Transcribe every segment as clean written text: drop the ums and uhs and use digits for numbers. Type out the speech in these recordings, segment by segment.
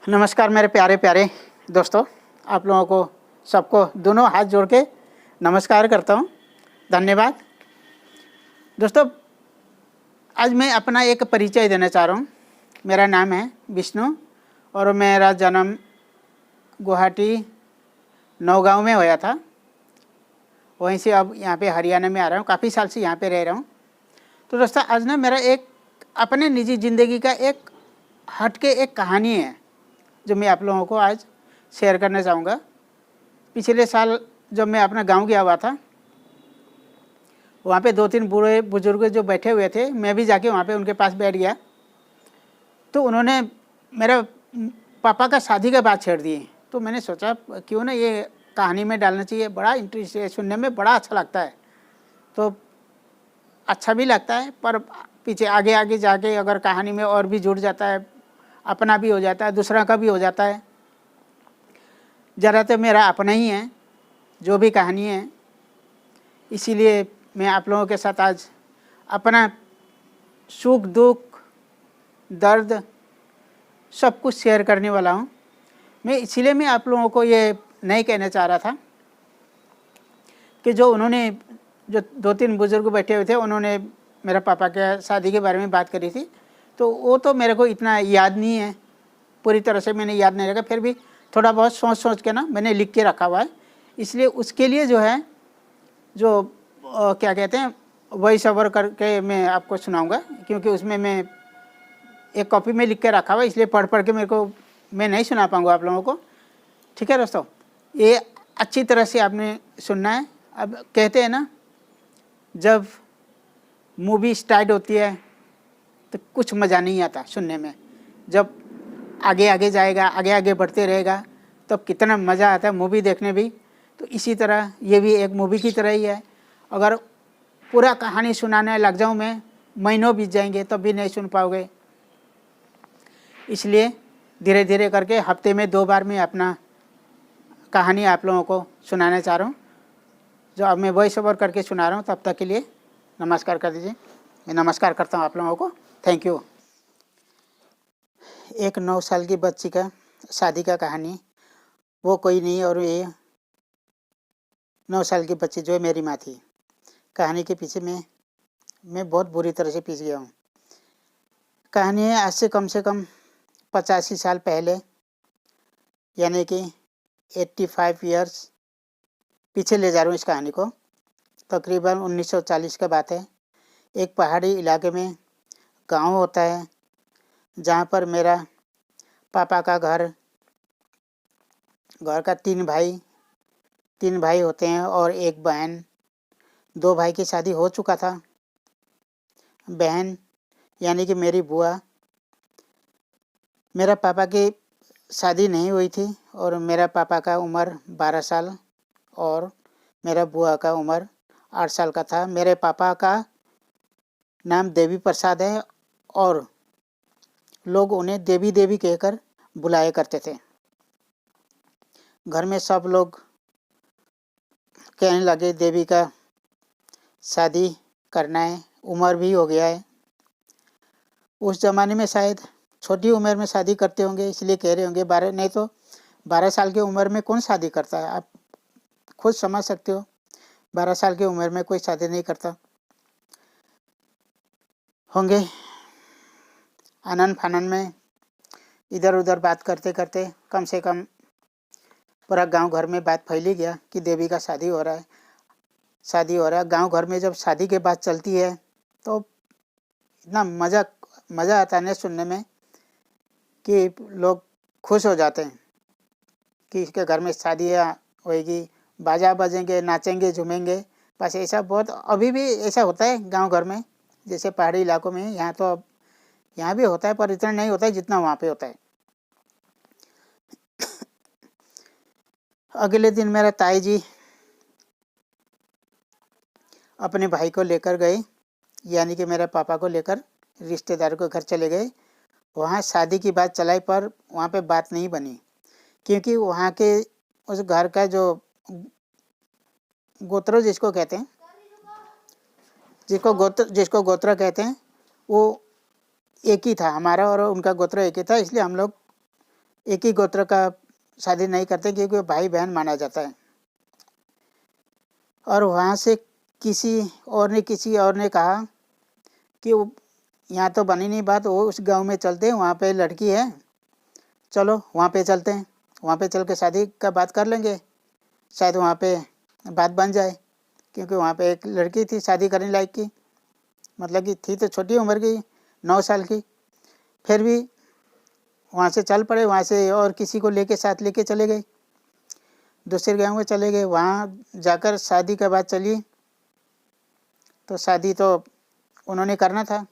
नमस्कार मेरे प्यारे प्यारे दोस्तों, आप लोगों को सबको दोनों हाथ जोड़ के नमस्कार करता हूँ। धन्यवाद दोस्तों। आज मैं अपना एक परिचय देना चाह रहा हूँ। मेरा नाम है विष्णु और मेरा जन्म गुवाहाटी नौगांव में होया था। वहीं से अब यहाँ पे हरियाणा में आ रहा हूँ। काफ़ी साल से यहाँ पे रह रहा हूँ। तो दोस्तों आज ना मेरा एक अपने निजी ज़िंदगी का एक हटके एक कहानी है जो मैं आप लोगों को आज शेयर करना चाहूँगा। पिछले साल जब मैं अपना गांव गया हुआ था, वहाँ पे 2-3 बूढ़े बुजुर्ग जो बैठे हुए थे, मैं भी जाके वहाँ पे उनके पास बैठ गया। तो उन्होंने मेरा पापा का शादी का बात छेड़ दी। तो मैंने सोचा क्यों ना ये कहानी में डालना चाहिए, बड़ा इंटरेस्ट है, सुनने में बड़ा अच्छा लगता है। तो अच्छा भी लगता है, पर पीछे आगे आगे जाके अगर कहानी में और भी जुड़ जाता है, अपना भी हो जाता है, दूसरा का भी हो जाता है। ज़रा तो मेरा अपना ही है जो भी कहानी है, इसीलिए मैं आप लोगों के साथ आज अपना सुख दुख दर्द सब कुछ शेयर करने वाला हूँ। इसीलिए मैं आप लोगों को ये नहीं कहना चाह रहा था कि जो 2-3 बुज़ुर्ग बैठे हुए थे, उन्होंने मेरा पापा के शादी के बारे में बात करी थी। तो वो तो मेरे को इतना याद नहीं है, पूरी तरह से मैंने याद नहीं रखा। फिर भी थोड़ा बहुत सोच के ना मैंने लिख के रखा हुआ है। इसलिए उसके लिए जो है जो क्या कहते हैं वॉइस ओवर करके मैं आपको सुनाऊंगा, क्योंकि उसमें मैं एक कॉपी में लिख के रखा हुआ है, इसलिए पढ़ के मैं नहीं सुना पाऊँगा आप लोगों को। ठीक है दोस्तों, ये अच्छी तरह से आपने सुनना है। अब कहते हैं ना, जब मूवी स्टार्ट होती है तो कुछ मज़ा नहीं आता सुनने में। जब आगे आगे जाएगा, आगे आगे बढ़ते रहेगा, तब कितना मज़ा आता है मूवी देखने भी। तो इसी तरह ये भी एक मूवी की तरह ही है। अगर पूरा कहानी सुनाने लग जाऊँ मैं, महीनों बीत जाएंगे तब भी नहीं सुन पाओगे। इसलिए धीरे धीरे करके हफ्ते में 2 बार मैं अपना कहानी आप लोगों को सुनाना चाह रहा हूँ। जो अब मैं वॉइस ओवर करके सुना रहा हूँ, तब तक के लिए नमस्कार कर दीजिए। मैं नमस्कार करता हूँ आप लोगों को। Thank you. एक 9 साल की बच्ची का शादी का कहानी। वो कोई नहीं और ये 9 साल की बच्ची जो मेरी माँ थी। कहानी के पीछे मैं बहुत बुरी तरह से पिस गया हूँ। कहानी है आज से कम 85 साल पहले, यानी कि 85 ईयर्स पीछे ले जा रहा हूँ इस कहानी को। तकरीबन 1940 का बात है। एक पहाड़ी इलाके में गांव होता है, जहाँ पर मेरा पापा का घर का 3 भाई होते हैं और एक बहन। 2 भाई की शादी हो चुका था। बहन यानी कि मेरी बुआ, मेरा पापा की शादी नहीं हुई थी और मेरा पापा का उम्र 12 साल और मेरा बुआ का उम्र 8 साल का था। मेरे पापा का नाम देवी प्रसाद है और लोग उन्हें देवी देवी कहकर बुलाया करते थे। घर में सब लोग कहने लगे देवी का शादी करना है, उम्र भी हो गया है। उस ज़माने में शायद छोटी उम्र में शादी करते होंगे, इसलिए कह रहे होंगे 12, नहीं तो 12 साल की उम्र में कौन शादी करता है। आप खुद समझ सकते हो, 12 साल की उम्र में कोई शादी नहीं करता होंगे। आनन फानन में इधर उधर बात करते करते कम से कम पूरा गांव घर में बात फैल ही गया कि देवी का शादी हो रहा है। गांव घर में जब शादी के बात चलती है तो इतना मज़ा आता है सुनने में कि लोग खुश हो जाते हैं कि इसके घर में शादी होएगी, बाजा बजेंगे, नाचेंगे, झूमेंगे। बस ऐसा बहुत अभी भी ऐसा होता है गांव घर में, जैसे पहाड़ी इलाकों में। यहाँ भी होता है, पर इतना नहीं होता है जितना वहाँ पे होता है। अगले दिन मेरा ताई जी अपने भाई को लेकर गए, यानी कि मेरे पापा को लेकर रिश्तेदारों के घर चले गए। वहाँ शादी की बात चलाई, पर वहाँ पे बात नहीं बनी, क्योंकि वहाँ के उस घर का जो गोत्र जिसको कहते हैं, जिसको गोत्र कहते हैं, वो एक ही था। हमारा और उनका गोत्र एक ही था, इसलिए हम लोग एक ही गोत्र का शादी नहीं करते क्योंकि भाई बहन माना जाता है। और वहाँ से किसी और ने कहा कि वो यहाँ तो बनी नहीं बात, वो उस गांव में चलते हैं, वहाँ पे लड़की है, चलो वहाँ पे चलते हैं, वहाँ पे चल के शादी का बात कर लेंगे, शायद वहाँ पे बात बन जाए। क्योंकि वहाँ पे एक लड़की थी शादी करने लायक की, मतलब कि थी तो छोटी उम्र की, 9 साल की। फिर भी वहाँ से चल पड़े, वहाँ से और किसी को साथ लेके चले गए, दूसरे गांव में चले गए। वहाँ जाकर शादी का बात चली तो शादी तो उन्होंने करना था,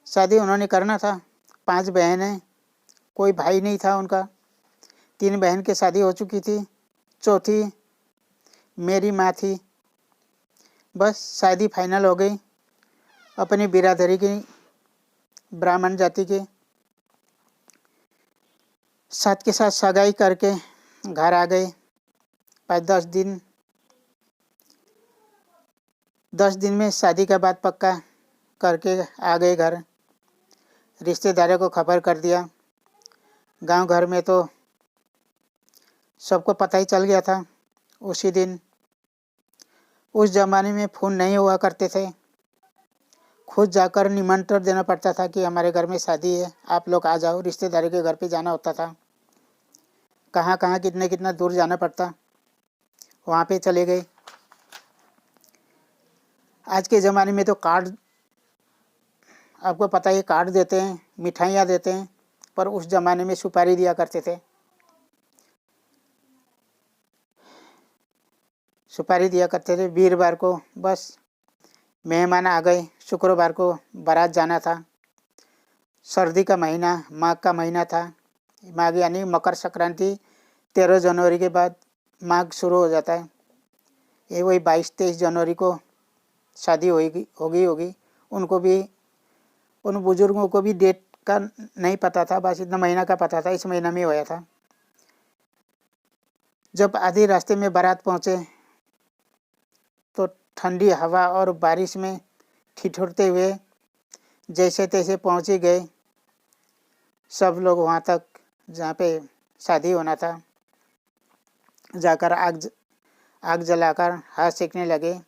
शादी उन्होंने करना था। 5 बहनें, कोई भाई नहीं था उनका। 3 बहन की शादी हो चुकी थी, चौथी मेरी माँ थी। बस शादी फाइनल हो गई अपनी बिरादरी की, ब्राह्मण जाति के साथ के साथ सगाई करके घर आ गए। 5-10 दिन 10 दिन में शादी का बात पक्का करके आ गए घर। रिश्तेदारों को खबर कर दिया। गांव घर में तो सबको पता ही चल गया था उसी दिन। उस ज़माने में फ़ोन नहीं हुआ करते थे, खुद जाकर निमंत्रण देना पड़ता था कि हमारे घर में शादी है, आप लोग आ जाओ। रिश्तेदारों के घर पे जाना होता था, कहाँ कहाँ कितना दूर जाना पड़ता, वहाँ पे चले गए। आज के ज़माने में तो कार्ड, आपको पता है, कार्ड देते हैं, मिठाइयाँ देते हैं, पर उस ज़माने में सुपारी दिया करते थे। सुपारी दिया करते थे वीरवार को। बस मेहमान आ गए, शुक्रवार को बारात जाना था। सर्दी का महीना, माघ का महीना था। माघ यानी मकर संक्रांति 13 जनवरी के बाद माघ शुरू हो जाता है। ये वही 22-23 जनवरी को शादी होगी। उनको भी, उन बुजुर्गों को भी डेट का नहीं पता था, बस इतना महीना का पता था, इस महीना में होया था। जब आधे रास्ते में बारात पहुँचे तो ठंडी हवा और बारिश में ठिठुरते हुए जैसे तैसे पहुँच ही गए सब लोग वहाँ तक जहाँ पे शादी होना था। जाकर आग जलाकर हाथ सेकने लगे।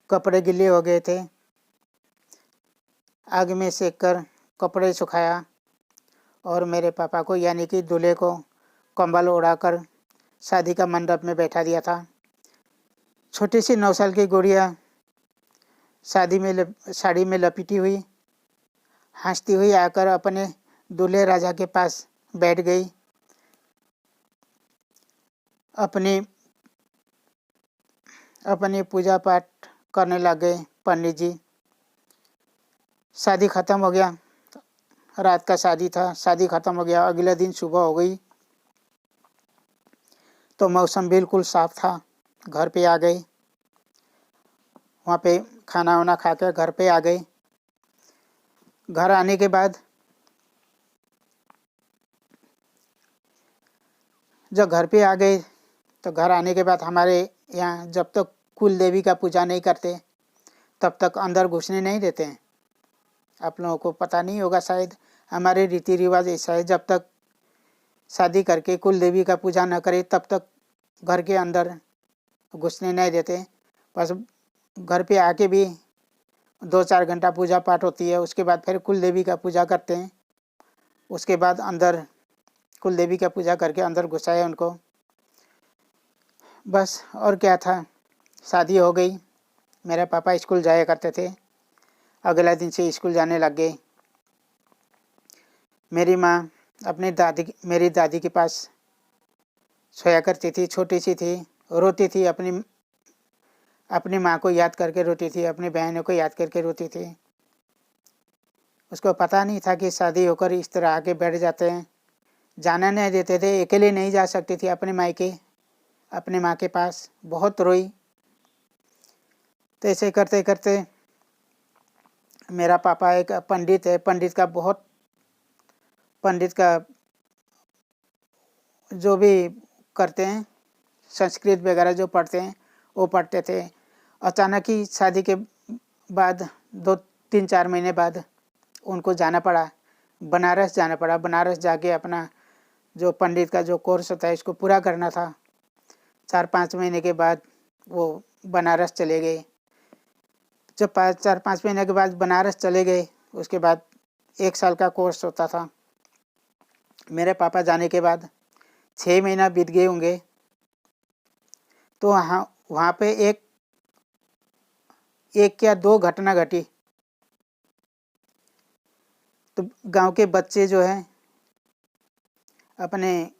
कपड़े गिले हो गए थे, आग में सेक कर कपड़े सुखाया और मेरे पापा को यानी कि दूल्हे को कंबल उड़ाकर शादी का मंडप में बैठा दिया था। छोटी सी 9 साल की गुड़िया साड़ी में लपेटी हुई हंसती हुई आकर अपने दूल्हे राजा के पास बैठ गई। अपनी पूजा पाठ करने लग गए पंडित जी। शादी ख़त्म हो गया, रात का शादी था, शादी ख़त्म हो गया। अगले दिन सुबह हो गई तो मौसम बिल्कुल साफ था। घर पे आ गए, वहाँ पे खाना वाना खा कर घर पे आ गए। घर आने के बाद जब घर पे आ गए तो घर आने के बाद हमारे यहाँ जब तक कुल देवी का पूजा नहीं करते तब तक अंदर घुसने नहीं देते हैं। आप लोगों को पता नहीं होगा शायद, हमारे रीति रिवाज ऐसा है, जब तक शादी करके कुल देवी का पूजा न करे तब तक घर के अंदर घुसने नहीं देते। बस घर पे आके भी 2-4 घंटा पूजा पाठ होती है, उसके बाद फिर कुल देवी का पूजा करते हैं। उसके बाद अंदर कुल देवी का पूजा करके अंदर घुसाए उनको, बस। और क्या था, शादी हो गई। मेरे पापा स्कूल जाया करते थे, अगला दिन से स्कूल जाने लग गए। मेरी माँ मेरी दादी के पास सोया करती थी, छोटी सी थी, रोती थी, अपनी माँ को याद करके रोती थी, अपनी बहनों को याद करके रोती थी। उसको पता नहीं था कि शादी होकर इस तरह आके बैठ जाते हैं। जाना नहीं देते थे, अकेले नहीं जा सकती थी अपने मायके, अपने माँ के पास। बहुत रोई। तो ऐसे करते करते मेरा पापा एक पंडित है, पंडित का जो भी करते हैं, संस्कृत वगैरह जो पढ़ते हैं वो पढ़ते थे। अचानक ही शादी के बाद 2-3-4 महीने बाद उनको जाना पड़ा बनारस जाना पड़ा। बनारस जाके अपना जो पंडित का जो कोर्स होता है इसको पूरा करना था। 4-5 महीने के बाद वो बनारस चले गए। जब 4-5 महीने के बाद बनारस चले गए, उसके बाद 1 साल का कोर्स होता था। मेरे पापा जाने के बाद 6 महीना बीत गए होंगे। तो वहाँ पे एक या 2 घटना घटी। तो गांव के बच्चे जो हैं अपने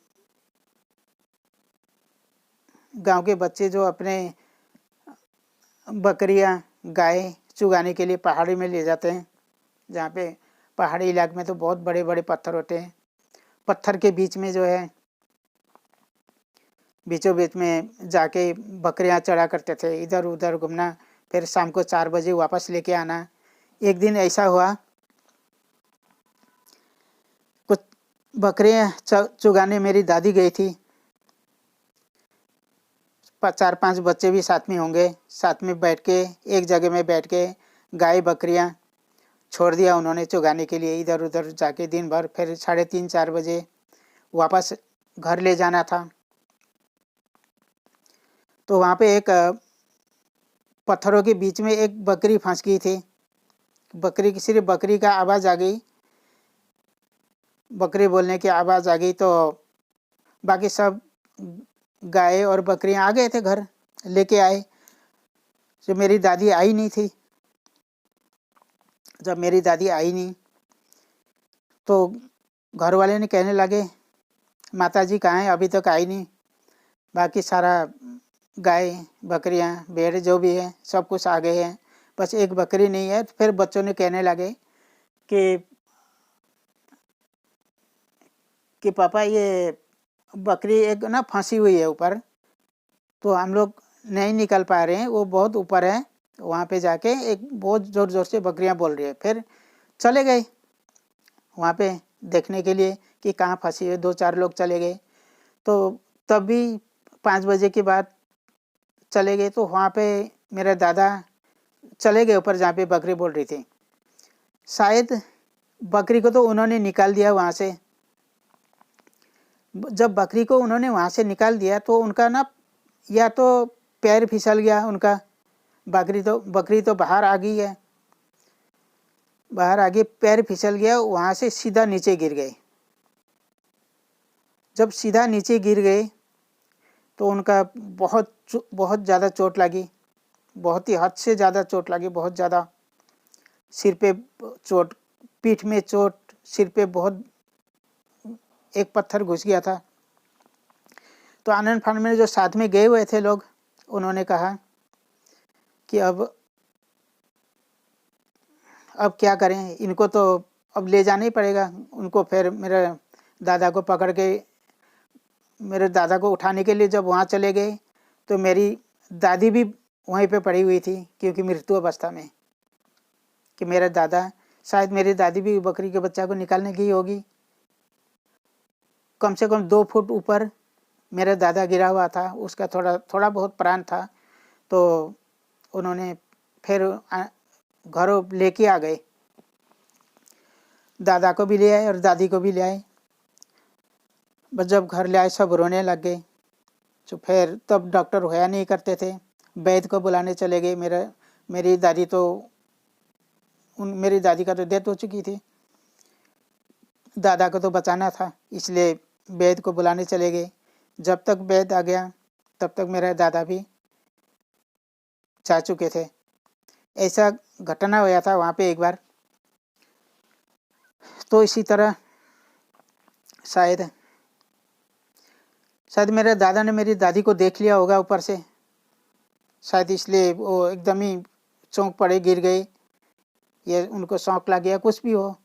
बकरियां गाय चुगाने के लिए पहाड़ी में ले जाते हैं, जहाँ पे पहाड़ी इलाके में तो बहुत बड़े बड़े पत्थर होते हैं। पत्थर के बीच में जो है, बीचों बीच में जाके बकरियां चढ़ा करते थे, इधर उधर घूमना, फिर शाम को 4 बजे वापस लेके आना। एक दिन ऐसा हुआ, कुछ बकरियां चुगाने मेरी दादी गई थी। 4-5 बच्चे भी साथ में होंगे। साथ में बैठ के एक जगह में बैठ के गाय बकरियां छोड़ दिया उन्होंने चुगाने के लिए, इधर उधर जाके दिन भर। फिर 3:30-4 बजे वापस घर ले जाना था। तो वहाँ पे एक पत्थरों के बीच में एक बकरी फंस गई थी। सिर्फ बकरी का आवाज़ आ गई, बकरी बोलने की आवाज़ आ गई, तो बाकी सब गाय और बकरियां आ गए थे घर, लेके आए। जब मेरी दादी आई नहीं तो घर वाले ने कहने लगे, माताजी कहाँ हैं, अभी तक आई नहीं। बाकी सारा गाय बकरियां भेड़ जो भी है सब कुछ आ गए हैं, बस एक बकरी नहीं है। फिर बच्चों ने कहने लगे कि पापा ये बकरी एक ना फंसी हुई है ऊपर, तो हम लोग नहीं निकल पा रहे हैं, वो बहुत ऊपर है। वहाँ पे जाके एक बहुत ज़ोर ज़ोर से बकरियां बोल रही है। फिर चले गए वहाँ पे देखने के लिए कि कहाँ फंसी है। 2-4 लोग चले गए। तो तब भी 5 बजे के बाद चले गए, तो वहाँ पे मेरे दादा चले गए ऊपर जहाँ पे बकरी बोल रही थी। शायद बकरी को तो उन्होंने निकाल दिया वहाँ से। जब बकरी को उन्होंने वहाँ से निकाल दिया तो उनका ना, या तो पैर फिसल गया उनका, बकरी तो बाहर आ गई है, बाहर आ गई, पैर फिसल गया, वहाँ से सीधा नीचे गिर गए। जब सीधा नीचे गिर गए तो उनका बहुत ज़्यादा चोट लगी, बहुत ही हद से ज़्यादा चोट लगी, बहुत ज़्यादा। सिर पे चोट, पीठ में चोट, सिर पे बहुत एक पत्थर घुस गया था। तो आनंद फानन में जो साथ में गए हुए थे लोग, उन्होंने कहा कि अब क्या करें, इनको तो अब ले जाना ही पड़ेगा उनको। फिर मेरे दादा को पकड़ के, मेरे दादा को उठाने के लिए जब वहाँ चले गए तो मेरी दादी भी वहीं पे पड़ी हुई थी, क्योंकि मृत्यु अवस्था में। कि मेरा दादा, शायद मेरी दादी भी बकरी के बच्चा को निकालने गई होगी। कम से कम 2 फुट ऊपर मेरा दादा गिरा हुआ था, उसका थोड़ा बहुत प्राण था। तो उन्होंने फिर घरों लेके आ गए, दादा को भी ले आए और दादी को भी ले आए। बस जब घर ले आए सब रोने लग गए। तो फिर तब डॉक्टर होया नहीं करते थे, वैद्य को बुलाने चले गए। मेरी दादी का तो डेथ हो चुकी थी, दादा को तो बचाना था, इसलिए वैद्य को बुलाने चले गए। जब तक वैद्य आ गया तब तक मेरा दादा भी जा चुके थे। ऐसा घटना हुआ था वहाँ पे एक बार। तो इसी तरह शायद मेरे दादा ने मेरी दादी को देख लिया होगा ऊपर से, शायद इसलिए वो एकदम ही चौंक पड़े, गिर गए, ये उनको शौक लग गया, कुछ भी हो,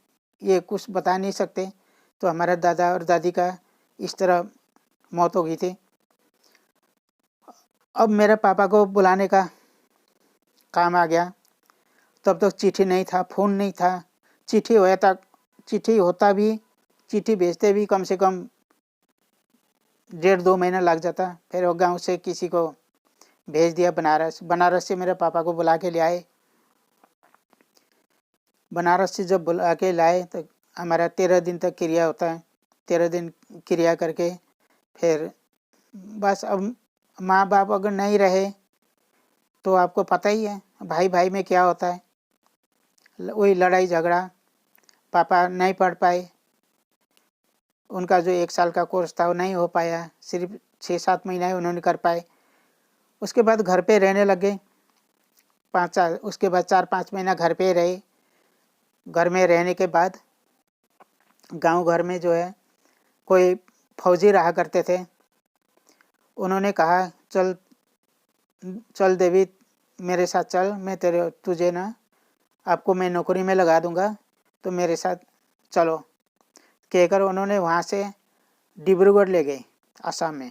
ये कुछ बता नहीं सकते। तो हमारे दादा और दादी का इस तरह मौत हो गई थी। अब मेरे पापा को बुलाने का काम आ गया। तब तक चिट्ठी नहीं था, फ़ोन नहीं था। चिट्ठी होता भी, चिट्ठी भेजते भी कम से कम 1.5-2 महीना लग जाता। फिर वो गांव से किसी को भेज दिया बनारस से मेरे पापा को बुला के ले आए। बनारस से जब बुला के लाए तो हमारा 13 दिन तक क्रिया होता है। 13 दिन क्रिया करके फिर बस अब माँ बाप अगर नहीं रहे तो आपको पता ही है भाई भाई में क्या होता है, वही लड़ाई झगड़ा। पापा नहीं पढ़ पाए, उनका जो 1 साल का कोर्स था वो नहीं हो पाया, सिर्फ 6-7 महीना उन्होंने कर पाए। उसके बाद घर पे रहने लगे 5 साल, उसके बाद 4-5 महीना घर पे रहे। घर में रहने के बाद गांव घर में जो है कोई फौजी रहा करते थे। उन्होंने कहा चल चल देवी मेरे साथ चल, मैं तुझे ना आपको मैं नौकरी में लगा दूंगा, तो मेरे साथ चलो कहकर उन्होंने वहाँ से डिब्रूगढ़ ले गए, असम में।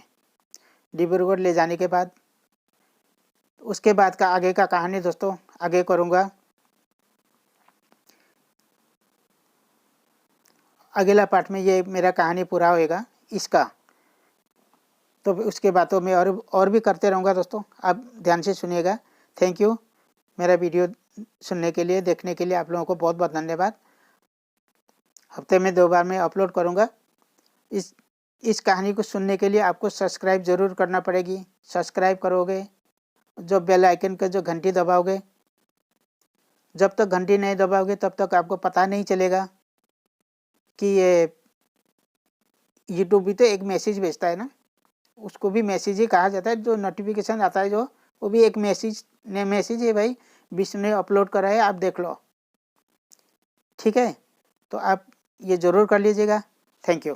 डिब्रूगढ़ ले जाने के बाद उसके बाद का आगे का कहानी दोस्तों आगे करूँगा। अगला पार्ट में ये मेरा कहानी पूरा होएगा इसका, तो उसके बाद तो मैं और भी करते रहूँगा दोस्तों। आप ध्यान से सुनिएगा। थैंक यू मेरा वीडियो सुनने के लिए, देखने के लिए आप लोगों को बहुत बहुत धन्यवाद। हफ्ते में 2 बार मैं अपलोड करूँगा। इस कहानी को सुनने के लिए आपको सब्सक्राइब ज़रूर करना पड़ेगी। सब्सक्राइब करोगे, जो बेल आइकन का जो घंटी दबाओगे, जब तक घंटी नहीं दबाओगे तब तक आपको पता नहीं चलेगा कि ये यूट्यूब भी तो एक मैसेज भेजता है ना, उसको भी मैसेज ही कहा जाता है। जो नोटिफिकेशन आता है जो, वो भी एक मैसेज है भाई, विष्णु ने अपलोड करा है, आप देख लो। ठीक है, तो आप ये ज़रूर कर लीजिएगा। Thank you.